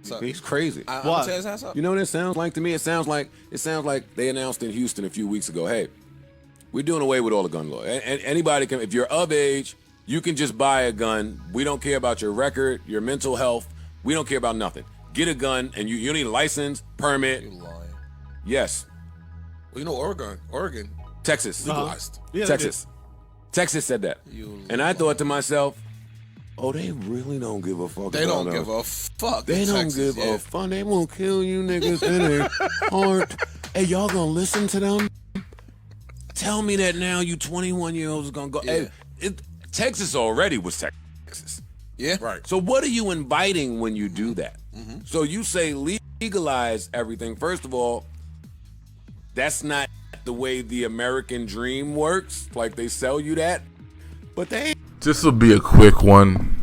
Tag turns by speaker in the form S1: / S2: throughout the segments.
S1: So,
S2: He's crazy.
S1: I'm gonna tell you something.
S2: You know what it sounds like to me? It sounds like they announced in Houston a few weeks ago, hey, we're doing away with all the gun law. And anybody can, if you're of age, you can just buy a gun. We don't care about your record, your mental health. We don't care about nothing. Get a gun, and you need a license, permit.
S1: You lying?
S2: Yes.
S1: Well, you know Oregon,
S2: Texas,
S1: legalized.
S3: Yeah,
S2: Texas said that. And I thought to myself, oh, they really don't give a fuck.
S1: They don't give a fuck.
S2: They don't give a fuck. They won't kill you niggas in their heart. Hey, y'all gonna listen to them? Tell me that now, you 21-year-olds gonna go.
S1: Yeah.
S2: Hey, Texas already was Texas.
S1: Yeah.
S3: Right.
S2: So what are you inviting when you do that? So you say legalize everything. First of all, that's not the way the American dream works. Like they sell you that, but they.
S4: This will be a quick one.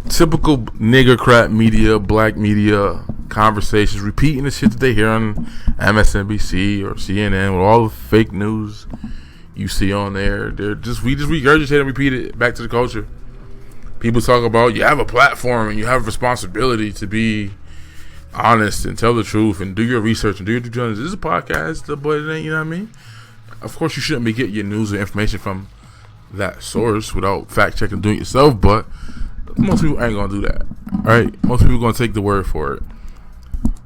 S4: Typical nigger crap media, black media conversations, repeating the shit that they hear on MSNBC or CNN with all the fake news you see on there. We just regurgitate and repeat it back to the culture. People talk about you have a platform and you have a responsibility to be honest and tell the truth and do your research and do your due diligence. This is a podcast, but it ain't, you know what I mean? Of course, you shouldn't be getting your news or information from that source without fact checking, doing it yourself, but most people ain't gonna do that. Alright? Most people gonna take the word for it.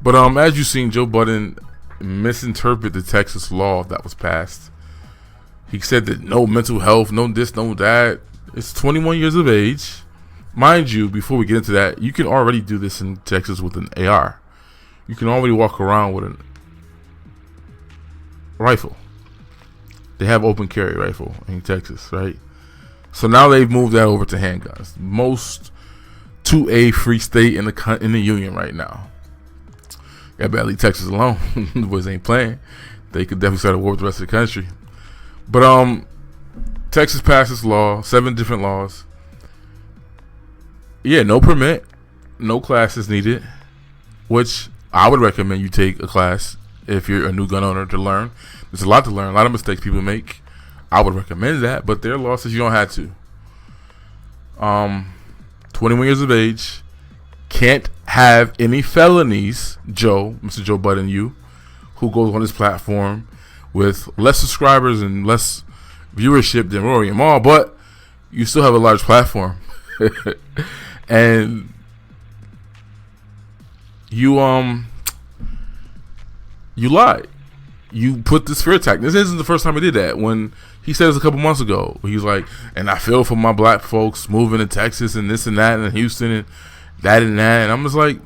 S4: But as you've seen, Joe Budden misinterpret the Texas law that was passed. He said that no mental health, no this, no that. It's 21 years of age. Mind you, before we get into that, you can already do this in Texas with an AR. You can already walk around with a rifle. They have open carry rifle in Texas, right? So now they've moved that over to handguns. Most 2A free state in the union right now. Yeah, badly Texas alone. The boys ain't playing. They could definitely start a war with the rest of the country. But Texas passed this law, 7 different laws. Yeah, no permit, no classes needed, which I would recommend you take a class if you're a new gun owner to learn. There's a lot to learn, a lot of mistakes people make. I would recommend that, but their law says you don't have to. 21 years of age, can't have any felonies, Mr. Joe Budden, who goes on this platform with less subscribers and less viewership than Rory and Mal, but you still have a large platform. And you lied. You put this fear attack. This isn't the first time he did that. When he said this a couple months ago, he was like, and I feel for my black folks moving to Texas and this and that and Houston and that. And I'm just like,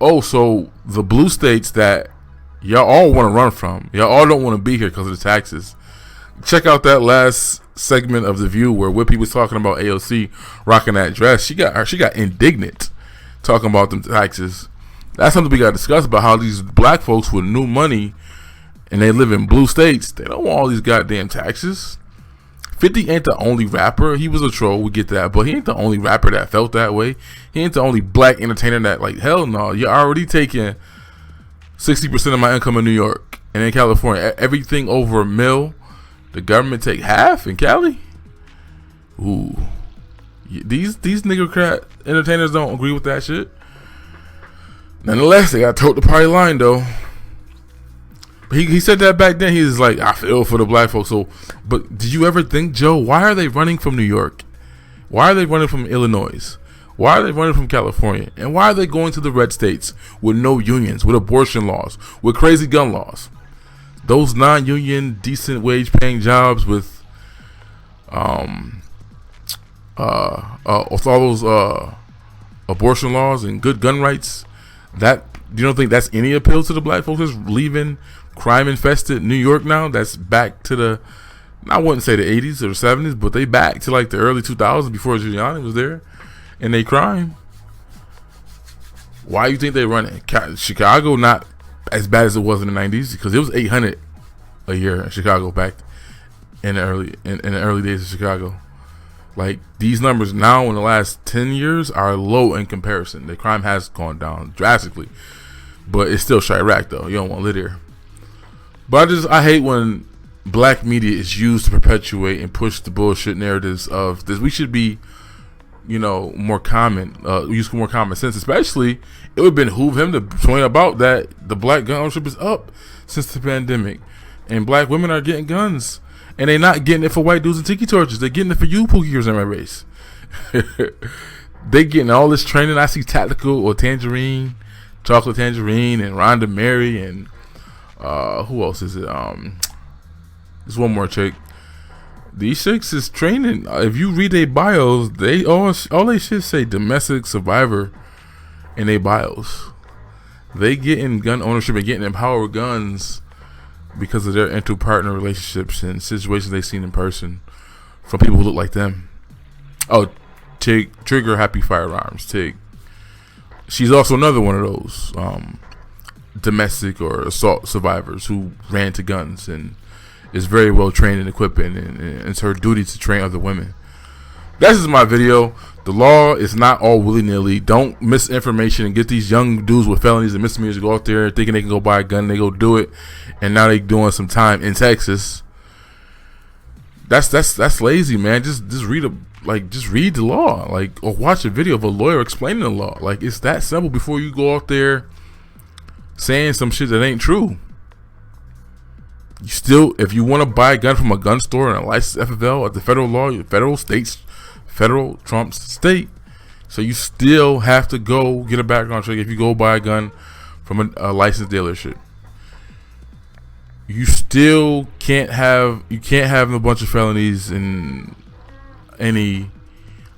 S4: oh, so the blue states that y'all all want to run from, y'all all don't want to be here because of the taxes. Check out that last segment of The View where Whippy was talking about AOC rocking that dress. She got indignant talking about them taxes. That's something we got to discuss about how these black folks with new money and they live in blue states, they don't want all these goddamn taxes. 50 ain't the only rapper. He was a troll, we get that, but he ain't the only rapper that felt that way. He ain't the only black entertainer that, like, hell no, you're already taking 60% of my income in New York and in California. Everything over a mil, the government take half in Cali? Ooh. These nigga crap entertainers don't agree with that shit. Nonetheless, they got told the party line though. He said that back then. He was like, I feel for the black folks. So, but did you ever think, Joe, why are they running from New York? Why are they running from Illinois? Why are they running from California? And why are they going to the red states with no unions, with abortion laws, with crazy gun laws? Those non-union, decent wage-paying jobs with all those abortion laws and good gun rights, that you don't think that's any appeal to the black folks that's leaving crime-infested New York now? That's back to the, I wouldn't say the 80s or 70s, but they back to like the early 2000s before Giuliani was there, and they crime. Why you think they run it? Chicago not as bad as it was in the 90s because it was 800 a year in Chicago back in the early days of Chicago. Like, these numbers now in the last 10 years are low in comparison. The crime has gone down drastically, but it's still Chirac though. You don't want to live here. But I hate when black media is used to perpetuate and push the bullshit narratives of this. We should be more common, use more common sense. Especially, it would behoove him to point about that the black gun ownership is up since the pandemic, and black women are getting guns, and they're not getting it for white dudes and tiki torches. They're getting it for you, Pookie in my race. They getting all this training. I see Tactical or Tangerine, Chocolate Tangerine, and Rhonda Mary, and who else is it? There's one more chick. These chicks is training. If you read their bios, they all they shit say domestic survivor in their bios. They getting gun ownership and getting empowered guns because of their inter-partner relationships and situations they've seen in person from people who look like them. Oh, Tig, Trigger Happy Firearms, Tig. She's also another one of those domestic or assault survivors who ran to guns and is very well trained and equipped, and it's her duty to train other women. This is my video. The law is not all willy-nilly. Don't misinformation and get these young dudes with felonies and misdemeanors to go out there thinking they can go buy a gun. They go do it, and now they doing some time in Texas. That's lazy, man. Just read the law, or watch a video of a lawyer explaining the law. It's that simple before you go out there saying some shit that ain't true. You still, if you want to buy a gun from a gun store and a licensed FFL at the federal law, federal trumps state. So you still have to go get a background check if you go buy a gun from a licensed dealership. You still can't have a bunch of felonies and any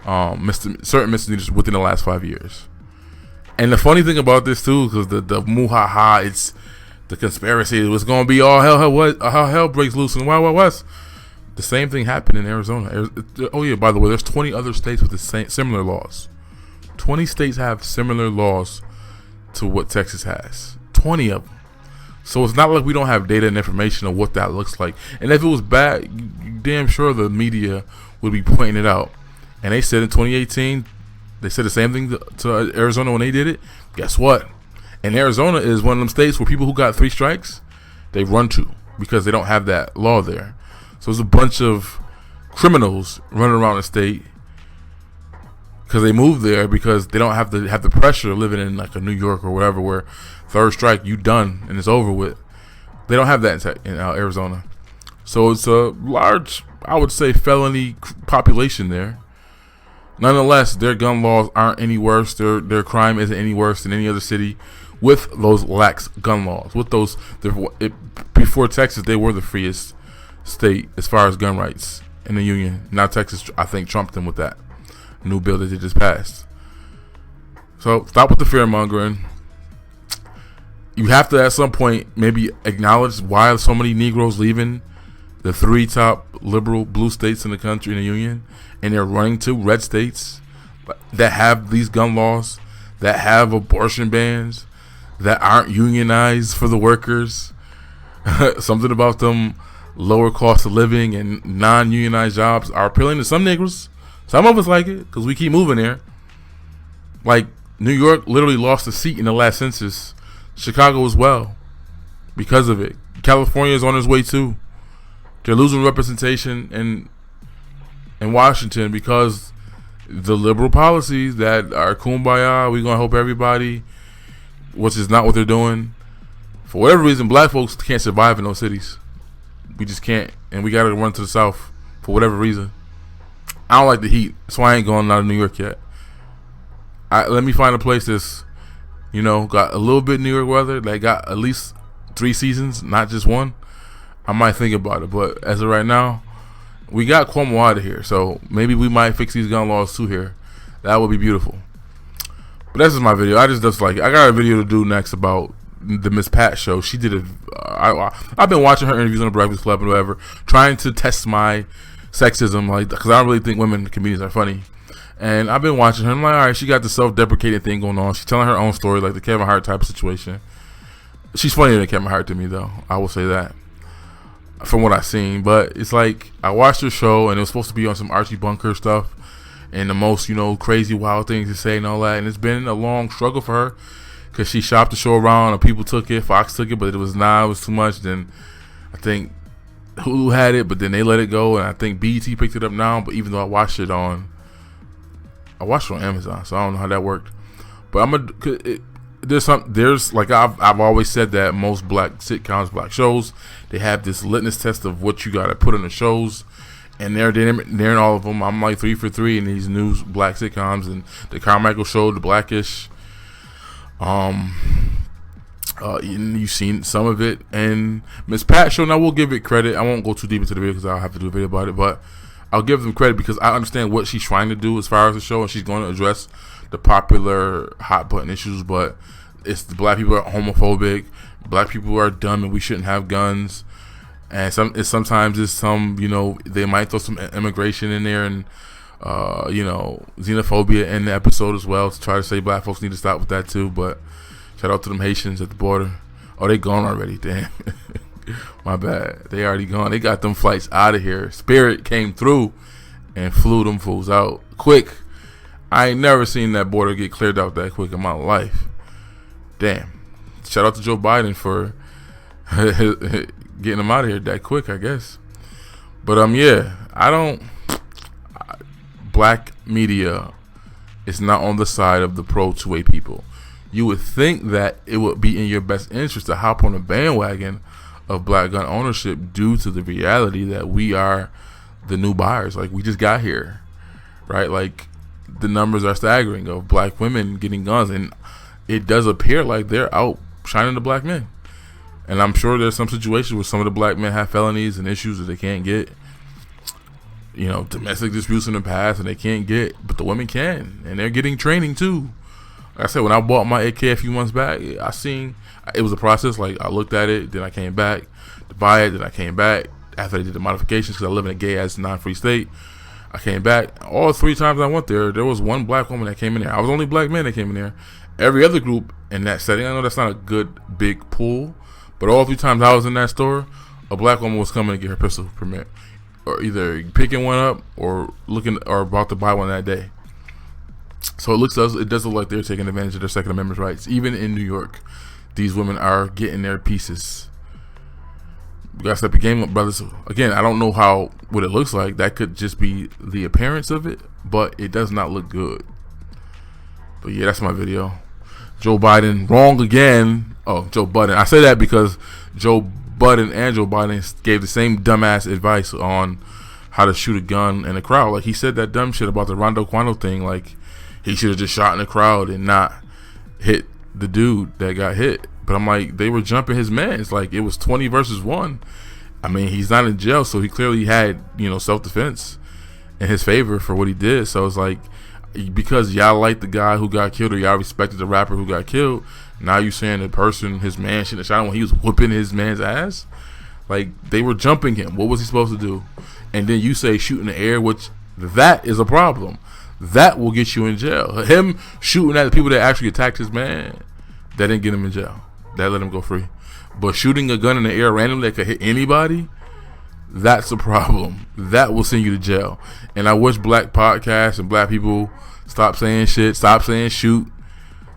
S4: certain misdemeanors within the last 5 years. And the funny thing about this too, because the muhaha, it's the conspiracy. It was gonna be all hell breaks loose in the Wild Wild West. The same thing happened in Arizona. Oh yeah, by the way, there's 20 other states with the same similar laws. 20 states have similar laws to what Texas has. 20 of them. So it's not like we don't have data and information of what that looks like. And if it was bad, you damn sure the media would be pointing it out. And they said in 2018, they said the same thing to Arizona when they did it. Guess what? And Arizona is one of them states where people who got 3 strikes, they run to because they don't have that law there. So there's a bunch of criminals running around the state because they moved there because they don't have the pressure of living in like a New York or whatever where 3rd strike, you done and it's over with. They don't have that in Arizona. So it's a large, I would say, felony population there. Nonetheless, their gun laws aren't any worse. Their crime isn't any worse than any other city with those lax gun laws. With those, before Texas, they were the freest state as far as gun rights in the union. Now Texas, I think, trumped them with that new bill that they just passed. So stop with the fear mongering. You have to at some point maybe acknowledge why so many Negroes leaving the 3 top liberal blue states in the country in the union, and they're running to red states that have these gun laws, that have abortion bans, that aren't unionized for the workers. Something about them lower cost of living and non-unionized jobs are appealing to some Negroes. Some of us like it because we keep moving there. Like New York literally lost a seat in the last census. Chicago as well because of it. California is on its way too. They're losing representation in Washington because the liberal policies that are kumbaya, we're going to help everybody, which is not what they're doing. For whatever reason, black folks can't survive in those cities. We just can't. And we got to run to the south for whatever reason. I don't like the heat, so I ain't going out of New York yet. Let me find a place that's, got a little bit New York weather, that got at least 3 seasons, not just one. I might think about it, but as of right now, we got Cuomo out of here, so maybe we might fix these gun laws too here. That would be beautiful. But that's just my video. I got a video to do next about the Miss Pat show. She did I've been watching her interviews on the Breakfast Club and whatever, trying to test my sexism, because I don't really think women comedians are funny. And I've been watching her. I'm like, all right, she got the self-deprecating thing going on. She's telling her own story, like the Kevin Hart type of situation. She's funnier than Kevin Hart to me, though. I will say that from what I've seen. But it's like I watched her show, and it was supposed to be on some Archie Bunker stuff and the most, crazy, wild things to say and all that. And it's been a long struggle for her because she shopped the show around, and people took it. Fox took it, but it was too much. Then I think Hulu had it, but then they let it go, and I think BET picked it up now. But even though I watched it on I watched it on Amazon, so I don't know how that worked. But there's like I've always said that most black sitcoms, black shows, they have this litmus test of what you got to put in the shows, and they're in all of them. I'm like 3 for 3 in these new black sitcoms, and the Carmichael Show, the Blackish. You've seen some of it, and Miss Pat Show. Now we'll give it credit. I won't go too deep into the video because I'll have to do a video about it, but I'll give them credit because I understand what she's trying to do as far as the show, and she's going to address the popular hot button issues. But it's the black people are homophobic, black people are dumb, and we shouldn't have guns. And sometimes it's some, they might throw some immigration in there and xenophobia in the episode as well to try to say black folks need to stop with that too. But shout out to them Haitians at the border. Oh, they gone already. Damn. My bad. They already gone. They got them flights out of here. Spirit came through and flew them fools out quick. I ain't never seen that border get cleared out that quick in my life. Damn. Shout out to Joe Biden for getting them out of here that quick, I guess. But black media is not on the side of the pro 2A people. You would think that it would be in your best interest to hop on a bandwagon of black gun ownership due to the reality that we are the new buyers. Like, we just got here, right? Like, the numbers are staggering of black women getting guns, and it does appear like they're outshining the black men. And I'm sure there's some situations where some of the black men have felonies and issues that they can't get, domestic disputes in the past, and they can't get, but the women can, and they're getting training too. Like I said, when I bought my AK a few months back, I seen it was a process. Like, I looked at it, then I came back to buy it, then I came back after they did the modifications because I live in a gay-ass non-free state. I came back. All 3 times I went there was one black woman that came in there. I was the only black man that came in there. Every other group in that setting, I know that's not a good big pool, but all 3 times I was in that store, a black woman was coming to get her pistol permit, or either picking one up or about to buy one that day. So it does look like they're taking advantage of their Second Amendment rights. Even in New York, these women are getting their pieces. We gotta step the game up, brothers. Again, I don't know what it looks like. That could just be the appearance of it, but it does not look good. But yeah, that's my video. Joe Biden, wrong again. Oh, Joe Budden. I say that because Joe Budden and Joe Biden gave the same dumbass advice on how to shoot a gun in a crowd. Like, he said that dumb shit about the Rondo Quando thing. Like, he should have just shot in the crowd and not hit the dude that got hit. But I'm like, they were jumping his man. It's like it was 20 versus 1. I mean, he's not in jail, so he clearly had, self-defense in his favor for what he did. So it's like, because y'all like the guy who got killed, or y'all respected the rapper who got killed, now you saying his man shouldn't have shot him when he was whooping his man's ass? Like, they were jumping him. What was he supposed to do? And then you say shoot in the air, which that is a problem. That will get you in jail. Him shooting at the people that actually attacked his man, that didn't get him in jail. That let him go free. But shooting a gun in the air randomly that could hit anybody, that's a problem. That will send you to jail. And I wish black podcasts and black people stop saying shit. Stop saying shoot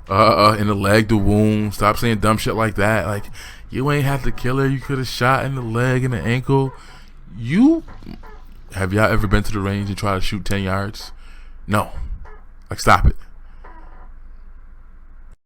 S4: in the leg, the wound. Stop saying dumb shit like that. Like, you ain't have to kill her. You could have shot in the leg and the ankle. Have y'all ever been to the range and tried to shoot 10 yards? No. Like, stop it.